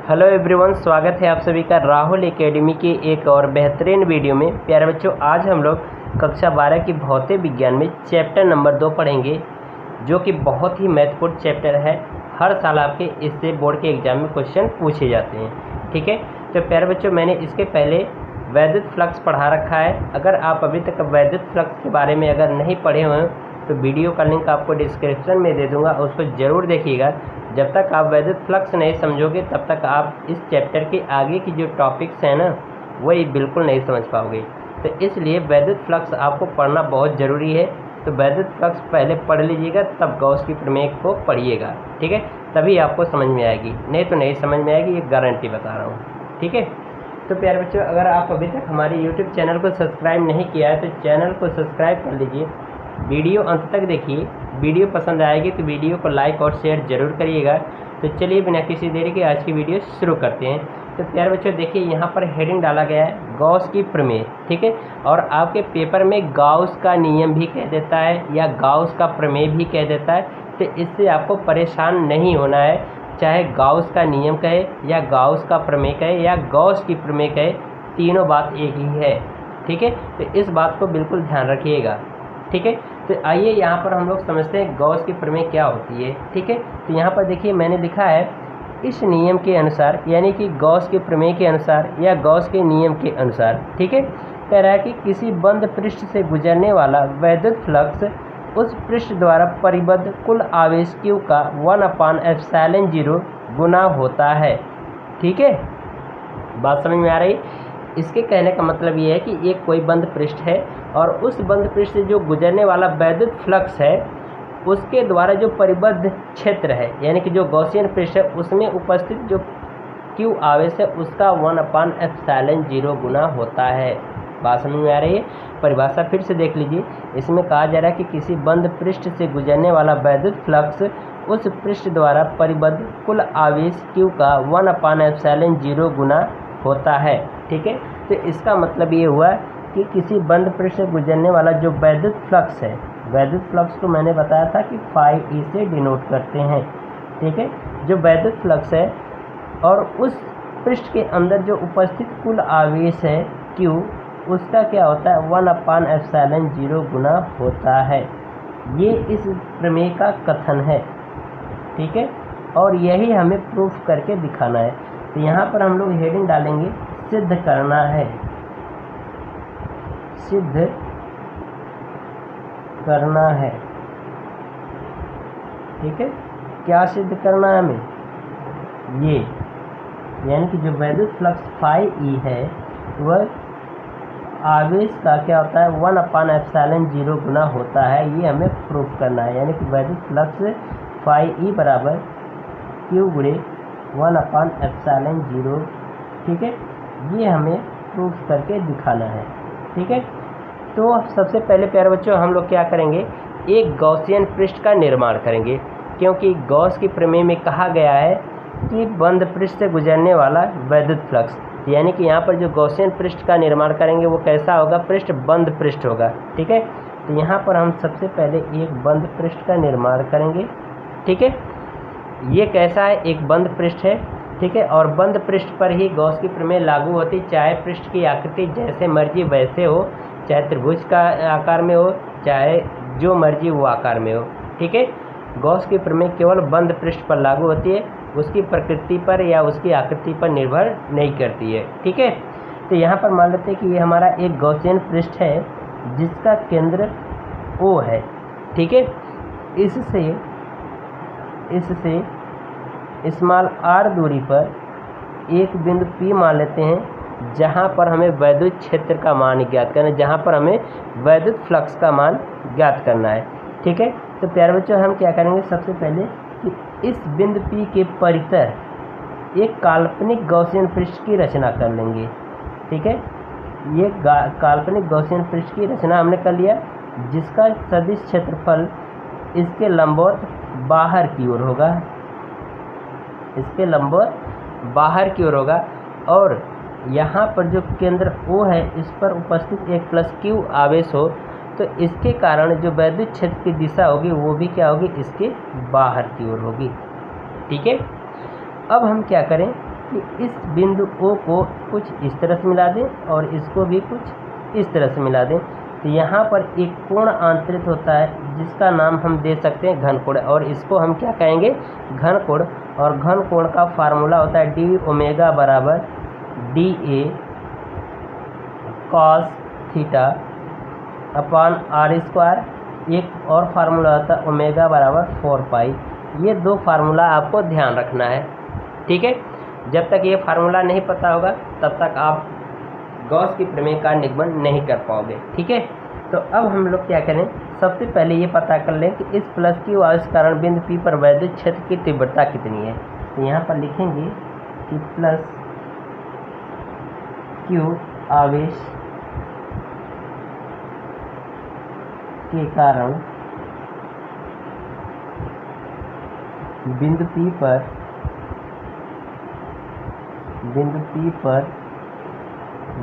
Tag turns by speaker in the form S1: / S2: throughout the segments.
S1: Hello everyone, स्वागत है आप सभी का राहुल एकेडमी की एक और बेहतरीन वीडियो में। प्यारे बच्चों, आज हम लोग कक्षा 12 की भौतिक विज्ञान में चैप्टर नंबर 2 पढ़ेंगे, जो कि बहुत ही महत्वपूर्ण चैप्टर है। हर साल आपके इससे बोर्ड के एग्जाम में क्वेश्चन पूछे जाते हैं। ठीक है, तो प्यारे बच्चों, मैंने इसके पहले वैद्युत फ्लक्स पढ़ा रखा है। अगर आप अभी तक वैद्युत फ्लक्स के बारे में अगर नहीं पढ़े हुए तो वीडियो का लिंक आपको डिस्क्रिप्शन में दे दूंगा, उसको ज़रूर देखिएगा। जब तक आप वैद्युत फ्लक्स नहीं समझोगे तब तक आप इस चैप्टर के आगे की जो टॉपिक्स हैं ना, वही बिल्कुल नहीं समझ पाओगे। तो इसलिए वैद्युत फ्लक्स आपको पढ़ना बहुत ज़रूरी है। तो वैद्युत फ्लक्स पहले पढ़ लीजिएगा, तब गॉस की प्रमेय को पढ़िएगा। ठीक है, तभी आपको समझ में आएगी, नहीं तो नहीं समझ में आएगी, ये गारंटी बता रहा हूँ। ठीक है, तो प्यारे बच्चों, अगर आप अभी तक हमारे यूट्यूब चैनल को सब्सक्राइब नहीं किया है तो चैनल को सब्सक्राइब कर लीजिए। वीडियो अंत तक देखिए। वीडियो पसंद आएगी तो वीडियो को लाइक और शेयर ज़रूर करिएगा। तो चलिए बिना किसी देरी के आज की वीडियो शुरू करते हैं। तो प्यारे बच्चों, देखिए यहाँ पर हेडिंग डाला गया है गॉस की प्रमेय। ठीक है, और आपके पेपर में गॉस का नियम भी कह देता है या गॉस का प्रमेय भी कह देता है। तो इससे आपको परेशान नहीं होना है, चाहे गॉस का नियम कहे या गॉस का प्रमेय कहे या गॉस की प्रमेय कहे, तीनों बात एक ही है। ठीक है, तो इस बात को बिल्कुल ध्यान रखिएगा। ठीक है, तो आइए यहाँ पर हम लोग समझते हैं गॉस की प्रमेय क्या होती है। ठीक है, तो यहाँ पर देखिए मैंने लिखा है इस नियम के अनुसार, यानी कि गॉस के प्रमेय के अनुसार या गॉस के नियम के अनुसार। ठीक है, कह रहा है कि किसी बंद पृष्ठ से गुजरने वाला वैद्युत फ्लक्स उस पृष्ठ द्वारा परिबद्ध कुल आवेश Q का 1/ε0 गुना होता है। ठीक है, बात समझ में आ रही। इसके कहने का मतलब ये है कि एक कोई बंद पृष्ठ है और उस बंद पृष्ठ से जो गुजरने वाला वैद्युत फ्लक्स है उसके द्वारा जो परिबद्ध क्षेत्र है, यानी कि जो गॉसियन पृष्ठ है, उसमें उपस्थित जो Q आवेश है उसका 1/ε0 गुना होता है। बात समझ में आ रही है। परिभाषा फिर से देख लीजिए। इसमें कहा जा रहा है कि किसी बंद पृष्ठ से गुजरने वाला वैद्युत फ्लक्स उस पृष्ठ द्वारा परिबद्ध कुल आवेश Q का 1/ε0 गुना होता है। ठीक है, तो इसका मतलब ये हुआ कि किसी बंद पृष्ठ से गुजरने वाला जो वैद्युत फ्लक्स है, वैद्युत फ्लक्स को मैंने बताया था कि φE से डिनोट करते हैं। ठीक है, जो वैद्युत फ्लक्स है और उस पृष्ठ के अंदर जो उपस्थित कुल आवेश है Q, उसका क्या होता है 1/ε0 गुना होता है। ये इस प्रमेय का कथन है। ठीक है, और यही हमें प्रूफ करके दिखाना है। तो यहाँ पर हम लोग हेडिंग डालेंगे सिद्ध करना है। सिद्ध करना है। ठीक है, क्या सिद्ध करना है हमें? ये, यानी कि जो वैद्युत फ्लक्स φE है वह आवेश का क्या होता है 1/ε0 गुना होता है। ये हमें प्रूफ करना है, यानी कि वैद्युत फ्लक्स φE बराबर Q गुणे 1/ε0। ठीक है, ये हमें प्रूफ करके दिखाना है। ठीक है, तो सबसे पहले प्यारे बच्चों हम लोग क्या करेंगे, एक गॉसियन पृष्ठ का निर्माण करेंगे, क्योंकि गॉस की प्रमेय में कहा गया है कि बंद पृष्ठ से गुजरने वाला वैद्युत फ्लक्स, यानी कि यहाँ पर जो गॉसियन पृष्ठ का निर्माण करेंगे वो कैसा होगा, पृष्ठ बंद पृष्ठ होगा। ठीक है, तो यहाँ पर हम सबसे पहले एक बंद पृष्ठ का निर्माण करेंगे। ठीक है, ये कैसा है, एक बंद पृष्ठ है। ठीक है, और बंद पृष्ठ पर ही गॉस की प्रमेय लागू होती, चाहे पृष्ठ की आकृति जैसे मर्जी वैसे हो, चाहे त्रिभुज का आकार में हो, चाहे जो मर्जी वो आकार में हो। ठीक है, गॉस की प्रमेय केवल बंद पृष्ठ पर लागू होती है, उसकी प्रकृति पर या उसकी आकृति पर निर्भर नहीं करती है। ठीक है, तो यहाँ पर मान लेते हैं कि ये हमारा एक गॉसियन पृष्ठ है जिसका केंद्र O है। ठीक है, इससे स्मॉल r दूरी पर एक बिंदु P मान लेते हैं, जहाँ पर हमें वैद्युत क्षेत्र का मान ज्ञात करना है, जहाँ पर हमें वैद्युत फ्लक्स का मान ज्ञात करना है। ठीक है, तो प्यारे बच्चों हम क्या करेंगे, सबसे पहले कि इस बिंदु P के परितर एक काल्पनिक गॉसियन पृष्ठ की रचना कर लेंगे। ठीक है, ये काल्पनिक गॉसियन पृष्ठ की रचना हमने कर लिया, जिसका सदिश क्षेत्रफल इसके लंबवत बाहर की ओर होगा, इसके लंबवत बाहर की ओर होगा, और यहाँ पर जो केंद्र O है इस पर उपस्थित एक +Q आवेश हो, तो इसके कारण जो वैद्युत क्षेत्र की दिशा होगी वो भी क्या होगी, इसके बाहर की ओर होगी। ठीक है, अब हम क्या करें, कि इस बिंदु O को कुछ इस तरह से मिला दें और इसको भी कुछ इस तरह से मिला दें, तो यहाँ पर एक कोण आंतरित होता है जिसका नाम हम दे सकते हैं घन कोण, और इसको हम क्या कहेंगे, घन कोण। और घन कोण का फार्मूला होता है डी ओमेगा बराबर D A cos theta upon r square. एक और फार्मूला होता है ओमेगा बराबर 4 पाई। ये दो फार्मूला आपको ध्यान रखना है, ठीक है। जब तक ये फार्मूला नहीं पता होगा तब तक आप गॉस की प्रमेय का निगमन नहीं कर पाओगे, ठीक है। तो अब हम लोग क्या करें, सबसे पहले ये पता कर लें कि इस प्लस क्यू आवेश के कारण बिंदु P पर वैद्युत क्षेत्र की तीव्रता कितनी है। तो यहाँ पर लिखेंगे कि प्लस क्यू आवेश के कारण बिंदु P पर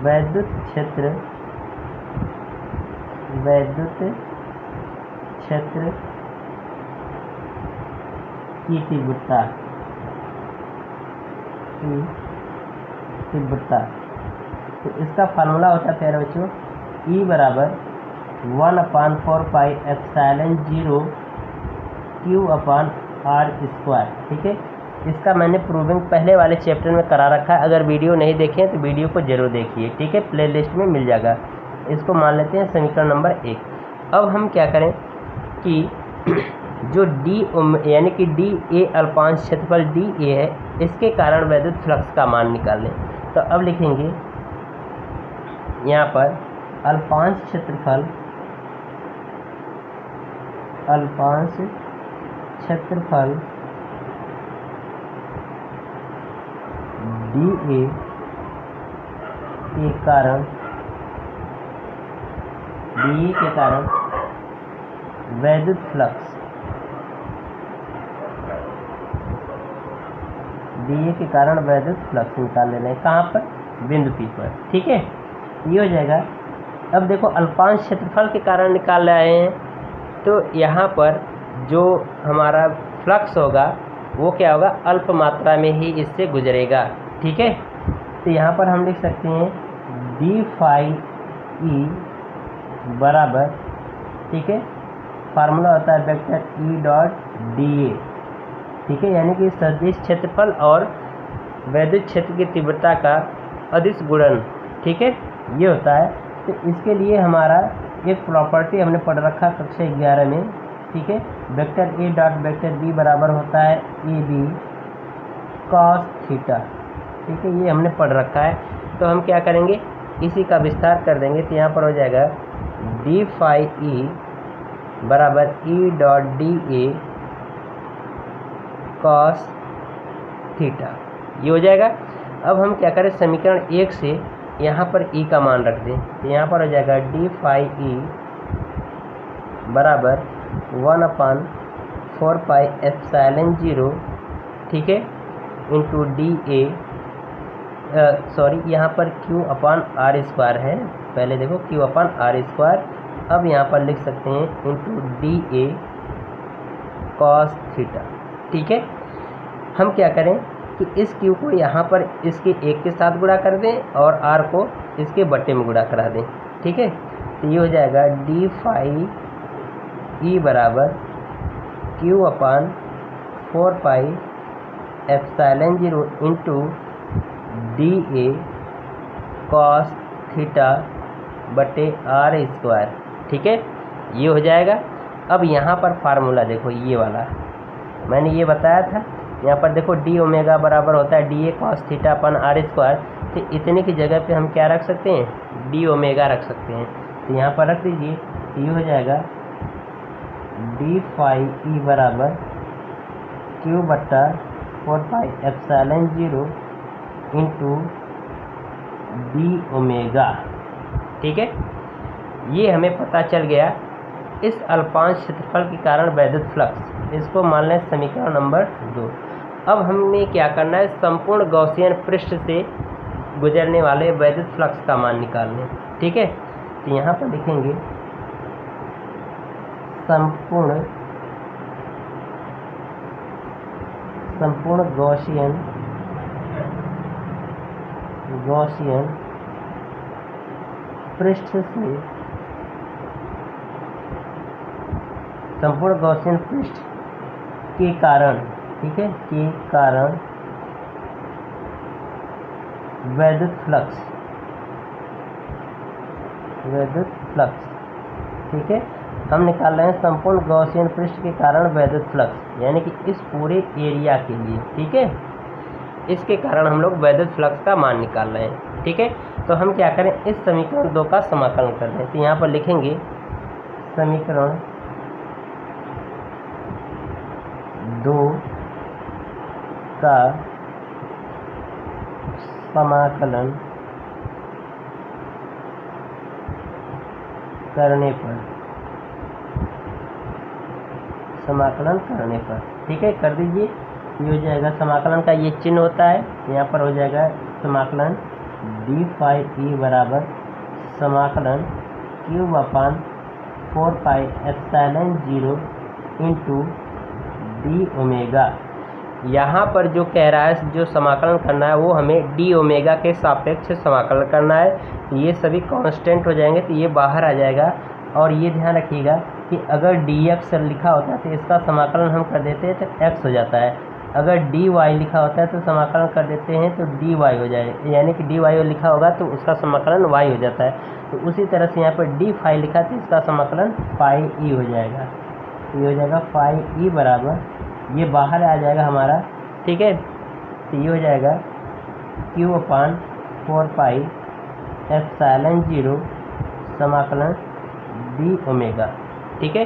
S1: वैद्युत क्षेत्र की तीव्रता तो इसका फार्मूला होता है प्यारे बच्चों E बराबर 1/4 पाई एप्सिलॉन 0 Q अपान R स्क्वायर, ठीक है। इसका मैंने प्रूविंग पहले वाले चैप्टर में करा रखा है, अगर वीडियो नहीं देखे तो वीडियो को जरूर देखिए, ठीक है, प्ले लिस्ट में मिल जाएगा। इसको मान लेते हैं समीकरण नंबर 1। अब हम क्या करें कि जो डी यानी कि डी ए अल्पांश क्षेत्रफल डी ए है, इसके कारण वैद्युत फ्लक्स का मान निकाल लें। तो अब लिखेंगे यहाँ पर अल्पांश क्षेत्रफल डी ए के कारण वैद्युत फ्लक्स निकाल लेना है, कहाँ पर, बिंदु P पर, ठीक है। ये हो जाएगा। अब देखो अल्पांश क्षेत्रफल के कारण निकाल रहे हैं, तो यहाँ पर जो हमारा फ्लक्स होगा वो क्या होगा, अल्प मात्रा में ही इससे गुजरेगा, ठीक है। तो यहाँ पर हम लिख सकते हैं डी फाई ई बराबर, ठीक है, फार्मूला होता है vector E dot D A, ठीक है, यानी कि सदिश क्षेत्रफल और वैद्युत क्षेत्र की तीव्रता का अदिश गुणन, ठीक है, ये होता है। तो इसके लिए हमारा एक प्रॉपर्टी हमने पढ़ रखा कक्षा 11 में, ठीक है, vector A dot vector B बराबर होता है ए बी कॉस थीटा, ठीक है, ये हमने पढ़ रखा है। तो हम क्या करेंगे, इसी का विस्तार कर देंगे। तो यहाँ पर हो जाएगा डी फाई ई बराबर E dot D A cos theta, ये हो जाएगा। अब हम क्या करें, समीकरण 1 से यहाँ पर ई का मान रख दें। तो यहाँ पर हो जाएगा डी फाई ई बराबर 1/4 पाई एप्सिलॉन 0, ठीक है, इंटू डी ए, सॉरी यहाँ पर Q अपान आर स्क्वायर है, पहले देखो Q अपान आर स्क्वायर, अब यहाँ पर लिख सकते हैं into D A cos theta, ठीक है। हम क्या करें कि इस Q को यहाँ पर इसके एक के साथ गुणा कर दें और R को इसके बट्टे में गुणा करा दें, ठीक है। तो ये हो जाएगा डी फाई ई बराबर Q upon 4 pi epsilon 0 into D A cos theta बटे आर स्क्वायर, ठीक है, ये हो जाएगा। अब यहाँ पर फार्मूला देखो, ये वाला मैंने ये बताया था, यहाँ पर देखो डी ओमेगा बराबर होता है D A cos theta upon r square. तो इतने की जगह पे हम क्या रख सकते हैं, डी ओमेगा रख सकते हैं। तो यहाँ पर रख दीजिए, ये हो जाएगा डी फाई ई बराबर Q बट्टा 4 pi epsilon 0 into D omega, ठीक है। ये हमें पता चल गया इस अल्पांश क्षेत्रफल के कारण वैद्युत फ्लक्स, इसको मान लें समीकरण नंबर 2। अब हमें क्या करना है, संपूर्ण गॉसियन पृष्ठ से गुजरने वाले वैद्युत फ्लक्स का मान निकालने, ठीक है। तो यहाँ पर लिखेंगे संपूर्ण गॉसियन गॉसियन पृष्ठ से संपूर्ण गॉसियन पृष्ठ के कारण, ठीक है, के कारण वैद्युत फ्लक्स, ठीक है, हम निकाल रहे हैं संपूर्ण गॉसियन पृष्ठ के कारण वैद्युत फ्लक्स, यानी कि इस पूरे एरिया के लिए, ठीक है, इसके कारण हम लोग वैद्युत फ्लक्स का मान निकाल रहे हैं, ठीक है। तो हम क्या करें, इस समीकरण 2 का समाकलन कर दें। तो यहाँ पर लिखेंगे समीकरण 2 का समाकलन करने पर, ठीक है, कर दीजिए। ये हो जाएगा समाकलन का ये चिन्ह होता है, यहाँ पर हो जाएगा समाकलन डी फाई ई बराबर समाकलन क्यूब अपान 4 pi epsilon 0 into D omega. यहाँ पर जो कह रहा है, जो समाकलन करना है वो हमें डी ओमेगा के सापेक्ष समाकलन करना है। तो ये सभी कांस्टेंट हो जाएंगे, तो ये बाहर आ जाएगा। और ये ध्यान रखिएगा कि अगर डी एक्स लिखा होता है तो इसका समाकलन हम कर देते हैं तो एक्स हो जाता है, अगर डी वाई लिखा होता है तो समाकलन कर देते हैं तो डी वाई हो जाएगा, यानी कि डी वाई लिखा होगा तो उसका समाकलन वाई हो जाता है। तो उसी तरह से यहाँ पर डी फाई लिखा तो इसका समाकलन फाई ई हो जाएगा। ये हो जाएगा फाई ई बराबर, ये बाहर आ जाएगा हमारा, ठीक है, तो ये हो जाएगा क्यू अपान 4 पाई एप्सिलॉन 0 समाकलन डी ओमेगा, ठीक है।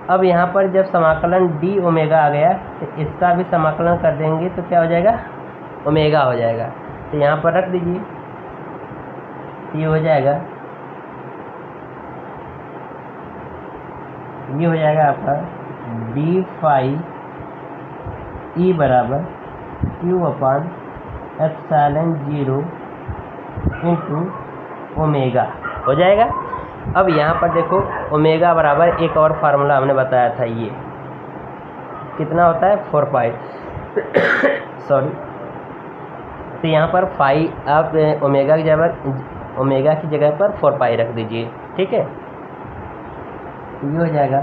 S1: अब यहाँ पर जब समाकलन डी ओमेगा आ गया तो इसका भी समाकलन कर देंगे तो क्या हो जाएगा, ओमेगा हो जाएगा। तो यहाँ पर रख दीजिए, ये हो जाएगा, ये हो जाएगा आपका डी फाई ई बराबर क्यू अपान एप्सिलॉन 0 इंटू ओमेगा हो जाएगा। अब यहाँ पर देखो ओमेगा बराबर एक और फार्मूला हमने बताया था, ये कितना होता है 4 पाई सॉरी। तो यहाँ पर फाई आप ओमेगा की जगह पर 4 पाई रख दीजिए, ठीक है। ये हो जाएगा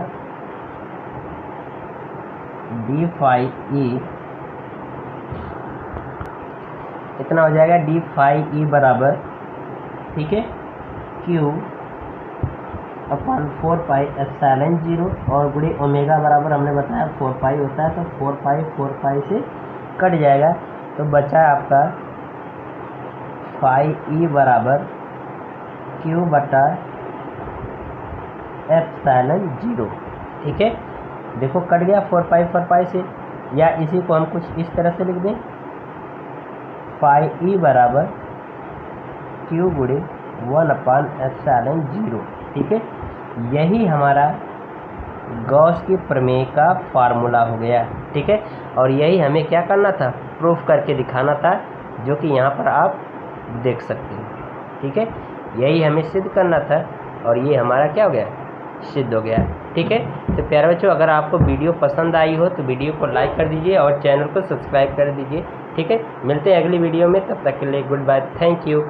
S1: डी फाई ई, इतना हो जाएगा डी फाई ई बराबर, ठीक है, क्यू अपान 4 पाई एप्सिलॉन 0 और गुणे ओमेगा बराबर हमने बताया 4 पाई होता है, तो 4 पाई से कट जाएगा तो बचा आपका फाई ई बराबर क्यू बटा एप्सिलॉन 0, ठीक है। देखो कट गया 4 पाई से, या इसी को हम कुछ इस तरह से लिख दें, फाई ई बराबर क्यू गुणे 1 अपान एप्सिलॉन 0, ठीक है। यही हमारा गॉस की प्रमेय का फार्मूला हो गया, ठीक है। और यही हमें क्या करना था, प्रूफ करके दिखाना था, जो कि यहाँ पर आप देख सकते हैं, ठीक है। यही हमें सिद्ध करना था और ये हमारा क्या हो गया, सिद्ध हो गया, ठीक है। तो प्यारे बच्चों, अगर आपको वीडियो पसंद आई हो तो वीडियो को लाइक कर दीजिए और चैनल को सब्सक्राइब कर दीजिए, ठीक है। मिलते हैं अगली वीडियो में, तब तक के लिए गुड बाय, थैंक यू।